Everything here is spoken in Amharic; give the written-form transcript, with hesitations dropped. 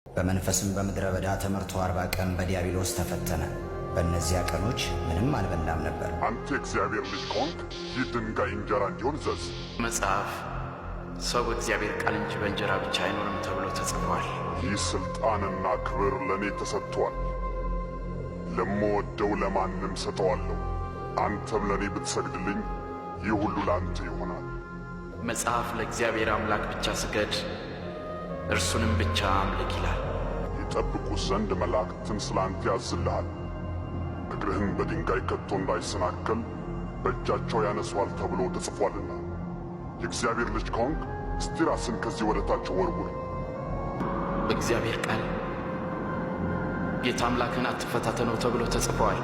በመንፈስም በምድረ በዳ ተመርቶ 40 ቀን በዲያብሎስ ተፈተነ። በእነዚያ ቀኖች ምንም አልበላም ነበር። አንተ እግዚአብሔር ልጅ ከሆንክ ይህ ድንጋይ እንጀራ እንዲሆን እዘዝ። መጽሐፍ ሰው በእግዚአብሔር ቃል እንጂ በእንጀራ ብቻ አይኖርም ተብሎ ተጽፏል። ይህ ሥልጣንና ክብር ለእኔ ተሰጥቷል፣ ለምወደው ለማንም ሰጠዋለሁ። አንተም ለእኔ ብትሰግድልኝ ይህ ሁሉ ለአንተ ይሆናል። መጽሐፍ ለእግዚአብሔር አምላክ ብቻ ስገድ፣ እርሱንም ብቻ አምልክ ይላል። ይጠብቁ ዘንድ መላእክትን ስለ አንተ ያዝልሃል፣ እግርህን በድንጋይ ከቶ እንዳይሰናከል በእጃቸው ያነሷል ተብሎ ተጽፏልና። የእግዚአብሔር ልጅ ከሆንክ እስቲ ራስን ከዚህ ወደ ታች ወርውር። በእግዚአብሔር ቃል ጌታ አምላክን አትፈታተነው ተብሎ ተጽፏል።